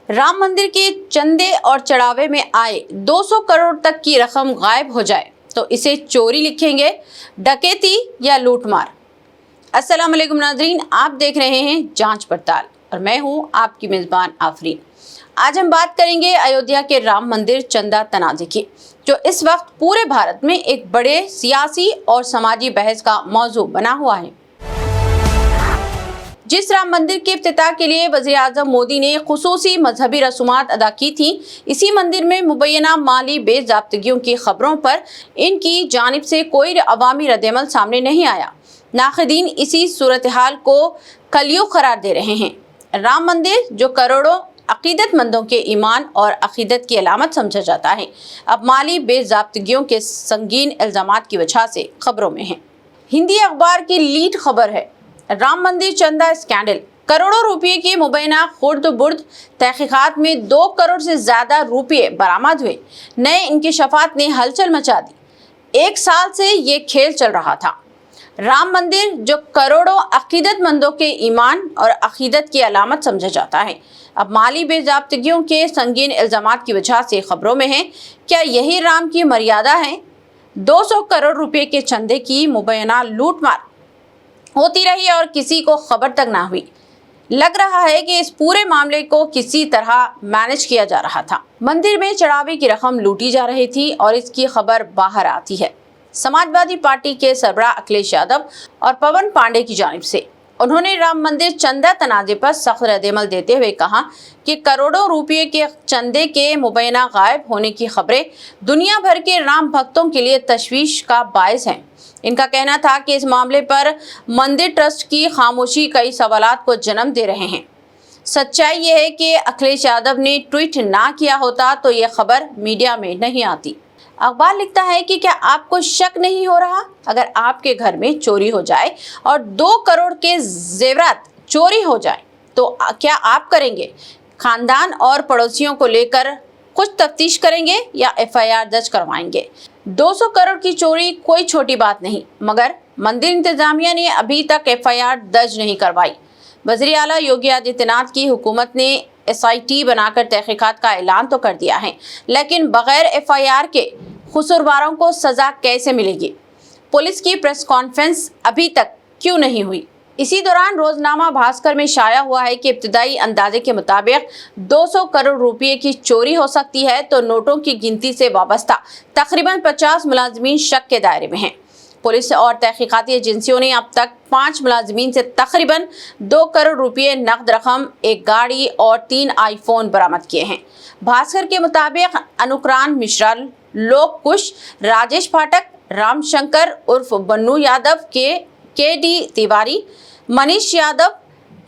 राम मंदिर के चंदे और चढ़ावे में आए 200 करोड़ तक की रकम गायब हो जाए तो इसे चोरी लिखेंगे, डकैती या लूटमार। अस्सलाम वालेकुम नाज़रीन, आप देख रहे हैं जांच पड़ताल और मैं हूं आपकी मेज़बान आफरीन। आज हम बात करेंगे अयोध्या के राम मंदिर चंदा तनाज़े की, जो इस वक्त पूरे भारत में एक बड़े सियासी और समाजी बहस का मौजू बना हुआ है। जिस राम मंदिर के इफ्तिताह के लिए वज़ीर आज़म मोदी ने खुसूसी मजहबी रसूमात अदा की थी, इसी मंदिर में मुबैना माली बेज़ाब्तगियों की खबरों पर इनकी जानिब से कोई अवामी रद्दअमल सामने नहीं आया। नाक़िदीन इसी सूरत हाल को कलयुग करार दे रहे हैं। राम मंदिर, जो करोड़ों अक़ीदतमंदों के ईमान और अक़ीदत की अलामत समझा जाता है, अब माली बेज़ाब्तगियों के संगीन इल्ज़ामात की वजह से खबरों में है। हिंदी अखबार की लीड खबर है, राम मंदिर चंदा स्कैंडल। करोड़ों रुपये की मुबैना खुर्द बुर्द तहकीकात में 2 करोड़ से ज़्यादा रुपये बरामद हुए। नए इंकशाफात ने हलचल मचा दी। 1 साल से ये खेल चल रहा था। राम मंदिर, जो करोड़ों अक़ीदतमंदों के ईमान और अक़ीदत की अलामत समझा जाता है, अब माली बेज़ाब्तगियों के संगीन इल्ज़ामात की वजह से खबरों में है। क्या यही राम की मर्यादा है? 200 करोड़ रुपये के चंदे की मुबैना लूटमार होती रही और किसी को खबर तक ना हुई। लग रहा है कि इस पूरे मामले को किसी तरह मैनेज किया जा रहा था। मंदिर में चढ़ावे की रकम लूटी जा रही थी और इसकी खबर बाहर आती है समाजवादी पार्टी के सरबराह अखिलेश यादव और पवन पांडे की जानिब से। उन्होंने राम मंदिर चंदा तनाज़े पर सख्त रद्दअमल देते हुए कहा कि करोड़ों रुपये के चंदे के मुबैना गायब होने की खबरें दुनिया भर के राम भक्तों के लिए तशवीश का बायस हैं। इनका कहना था कि इस मामले पर मंदिर ट्रस्ट की खामोशी कई सवालात को जन्म दे रहे हैं। सच्चाई ये है कि अखिलेश यादव ने ट्वीट ना किया होता तो ये खबर मीडिया में नहीं आती। अखबार लिखता है कि क्या आपको शक नहीं हो रहा, अगर आपके घर में चोरी हो जाए और 2 करोड़ के जेवरात चोरी हो जाए तो क्या आप करेंगे? खानदान और पड़ोसियों को लेकर कुछ तफ्तीश करेंगे या FIR दर्ज करवाएंगे? 200 करोड़ की चोरी कोई छोटी बात नहीं, मगर मंदिर इंतजामिया ने अभी तक FIR दर्ज नहीं करवाई। वज़ीर आला योगी आदित्यनाथ की हुकूमत ने SIT बनाकर तहकीकात का ऐलान तो कर दिया है, लेकिन बगैर FIR के कसूरवारों को सज़ा कैसे मिलेगी? पुलिस की प्रेस कॉन्फ्रेंस अभी तक क्यों नहीं हुई? इसी दौरान रोजनामा भास्कर में शाया हुआ है कि इब्तदाई अंदाजे के मुताबिक 200 करोड़ रुपये की चोरी हो सकती है, तो नोटों की गिनती से वाबस्ता तकरीबन 50 मुलाजमीन शक के दायरे में हैं। पुलिस और तहकीकाती एजेंसियों ने अब तक 5 मुलाजमीन से तकरीबन 2 करोड़ रुपये नकद रकम, 1 गाड़ी और 3 iPhone बरामद किए हैं। भास्कर के मुताबिक अनुक्रान मिश्रा, लोक कुश, राजेश पाठक, रामशंकर उर्फ बन्नू यादव, KD तिवारी, मनीष यादव,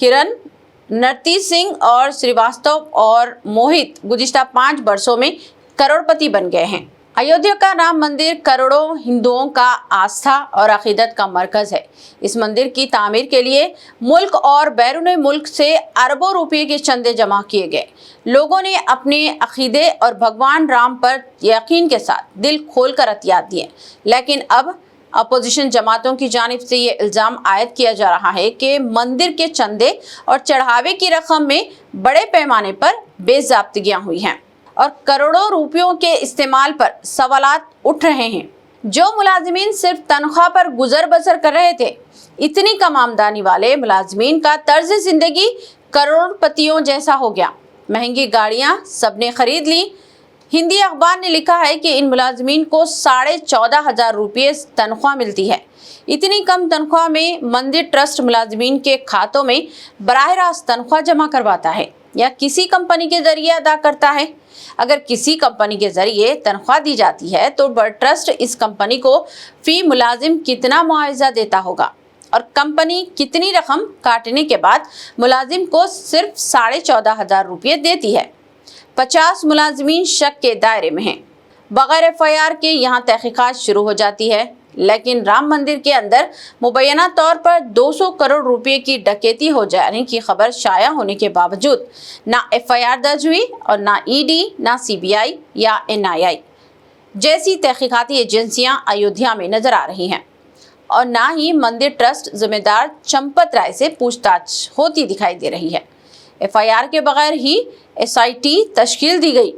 किरण, नरती सिंह और श्रीवास्तव और मोहित गुज़िश्ता 5 वर्षों में करोड़पति बन गए हैं। अयोध्या का राम मंदिर करोड़ों हिंदुओं का आस्था और अकीदत का मरकज है। इस मंदिर की तामीर के लिए मुल्क और बैरून मुल्क से अरबों रुपये के चंदे जमा किए गए। लोगों ने अपने अकीदे और भगवान राम पर यकीन के साथ दिल खोलकर अतियात दिए, लेकिन अब अपोजिशन जमातों की जानिब से ये इल्ज़ाम आयद किया जा रहा है कि मंदिर के चंदे और चढ़ावे की रकम में बड़े पैमाने पर बेज़ाब्तगियां हुई हैं और करोड़ों रुपयों के इस्तेमाल पर सवालात उठ रहे हैं। जो मुलाजिमीन सिर्फ तनख्वाह पर गुजर बसर कर रहे थे, इतनी कम आमदनी वाले मुलाजिमीन का तर्ज जिंदगी करोड़पतियों जैसा हो गया। महंगी गाड़ियां सबने खरीद ली। हिंदी अखबार ने लिखा है कि इन मुलाजमीन को 14,500 रुपये तनख्वाह मिलती है। इतनी कम तनख्वाह में मंदिर ट्रस्ट मुलाजमीन के खातों में बराह रास्त तनख्वाह जमा करवाता है या किसी कंपनी के जरिए अदा करता है? अगर किसी कंपनी के जरिए तनख्वाह दी जाती है तो ट्रस्ट इस कंपनी को फी मुलाजिम कितना मुआवजा देता होगा और कंपनी कितनी रकम काटने के बाद मुलाजिम को सिर्फ 14,500 रुपये देती है। 50 मुलाजमीन शक के दायरे में हैं। बगैर FIR के यहाँ तहकीकात शुरू हो जाती है, लेकिन राम मंदिर के अंदर मुबैना तौर पर 200 करोड़ रुपए की डकैती हो जाने की खबर शाया होने के बावजूद ना FIR दर्ज हुई और ना ED, ना CBI या NII जैसी तहकीकाती एजेंसियां अयोध्या में नजर आ रही हैं और ना ही मंदिर ट्रस्ट जिम्मेदार चंपत राय से पूछताछ होती दिखाई दे रही है। FIR के बगैर ही SIT तश्कील दी गई।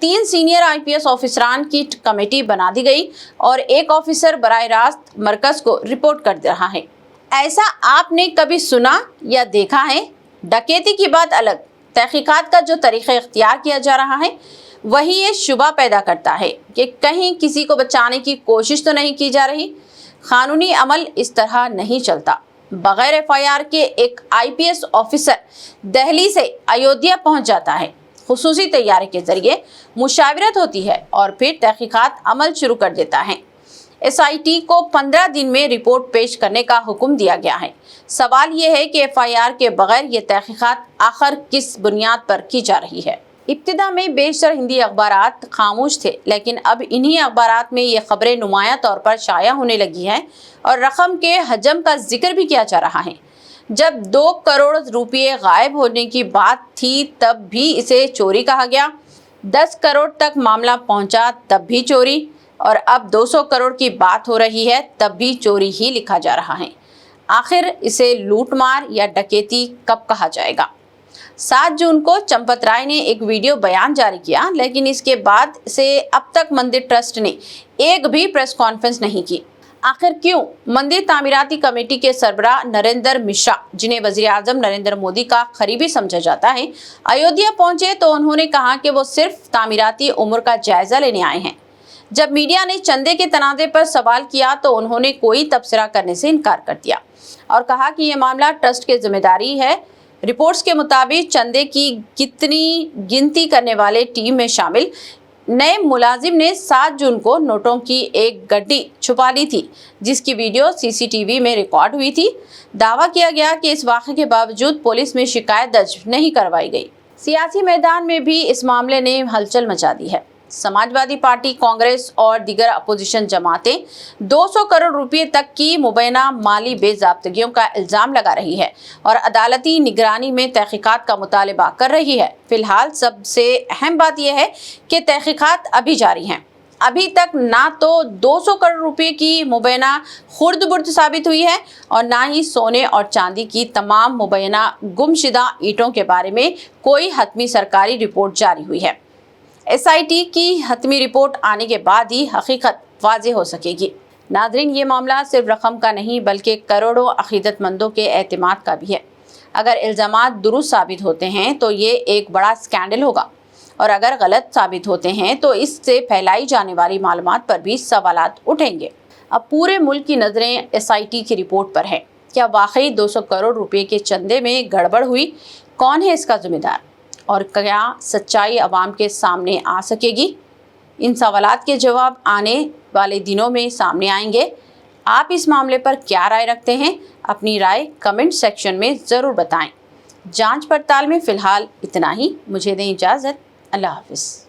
3 सीनियर IPS ऑफिसरान की कमेटी बना दी गई और एक ऑफिसर बराह रास्त मरकज को रिपोर्ट कर दे रहा है। ऐसा आपने कभी सुना या देखा है? डकैती की बात अलग, तहकीकात का जो तरीक़ा इख्तियार किया जा रहा है वही ये शुबा पैदा करता है कि कहीं किसी को बचाने की कोशिश तो नहीं की जा रही। कानूनी अमल इस तरह नहीं चलता। बगैर FIR के एक IPS ऑफिसर दिल्ली से अयोध्या पहुंच जाता है, खुसूसी तैयारी के जरिए मुशावरत होती है और फिर तहकीकात अमल शुरू कर देता है। SIT को 15 दिन में रिपोर्ट पेश करने का हुक्म दिया गया है। सवाल ये है कि FIR के बगैर ये तहकीकात आखिर किस बुनियाद पर की जा रही है? इब्तिदा में बेशतर हिंदी अखबारात खामोश थे, लेकिन अब इन्हीं अखबारात में ये खबरें नुमाया तौर पर शाया होने लगी हैं और रकम के हजम का जिक्र भी किया जा रहा है। जब 2 करोड़ रुपये गायब होने की बात थी तब भी इसे चोरी कहा गया, 10 करोड़ तक मामला पहुंचा तब भी चोरी, और अब 200 करोड़ की बात हो रही है तब भी चोरी ही लिखा जा रहा है। आखिर इसे लूटमार या डकैती कब कहा जाएगा? 7 जून को चंपत राय ने एक वीडियो बयान जारी किया, लेकिन इसके बाद से अब तक मंदिर ट्रस्ट ने एक भी प्रेस कॉन्फ्रेंस नहीं की। आखिर क्यों? मंदिर तामीराती कमेटी के सरबराह नरेंद्र मिश्रा, जिन्हें वजीर आजम नरेंद्र मोदी का करीबी समझा जाता है, अयोध्या पहुंचे तो उन्होंने कहा कि वो सिर्फ तामीराती उम्र का जायजा लेने आए हैं। जब मीडिया ने चंदे के तनाज़े पर सवाल किया तो उन्होंने कोई तबसरा करने से इनकार कर दिया और कहा कि यह मामला ट्रस्ट की जिम्मेदारी है। रिपोर्ट्स के मुताबिक चंदे की कितनी गिनती करने वाले टीम में शामिल नए मुलाजिम ने 7 जून को नोटों की एक गड्डी छुपा ली थी, जिसकी वीडियो CCTV में रिकॉर्ड हुई थी। दावा किया गया कि इस वाक़े के बावजूद पुलिस में शिकायत दर्ज नहीं करवाई गई। सियासी मैदान में भी इस मामले ने हलचल मचा दी है। समाजवादी पार्टी, कांग्रेस और दीगर अपोजिशन जमातें 200 करोड़ रुपए तक की मुबैना माली बेज़ाब्तगियों का इल्ज़ाम लगा रही है और अदालती निगरानी में तहकीकात का मुतालबा कर रही है। फिलहाल सबसे अहम बात यह है कि तहकीकात अभी जारी हैं। अभी तक ना तो 200 करोड़ रुपए की मुबैना खुर्द-बुर्द साबित हुई है और ना ही सोने और चांदी की तमाम मुबैना गुमशुदा ईंटों के बारे में कोई हतमी सरकारी रिपोर्ट जारी हुई है। SIT की हतमी रिपोर्ट आने के बाद ही हकीकत वाज़ेह हो सकेगी। नाज़रीन, ये मामला सिर्फ रकम का नहीं बल्कि करोड़ों अक़ीदतमंदों के एतमाद का भी है। अगर इल्ज़ामात दुरुस्त साबित होते हैं तो ये एक बड़ा स्कैंडल होगा और अगर गलत साबित होते हैं तो इससे फैलाई जाने वाली मालूमात पर भी सवालात उठेंगे। अब पूरे मुल्क की नज़रें SIT की रिपोर्ट पर है। क्या वाकई 200 करोड़ रुपए के चंदे में गड़बड़ हुई? कौन है इसका जिम्मेदार? और क्या सच्चाई अवाम के सामने आ सकेगी? इन सवालात के जवाब आने वाले दिनों में सामने आएंगे। आप इस मामले पर क्या राय रखते हैं? अपनी राय कमेंट सेक्शन में ज़रूर बताएं। जांच पड़ताल में फ़िलहाल इतना ही। मुझे दें इजाज़त। अल्लाह हाफ़िज़।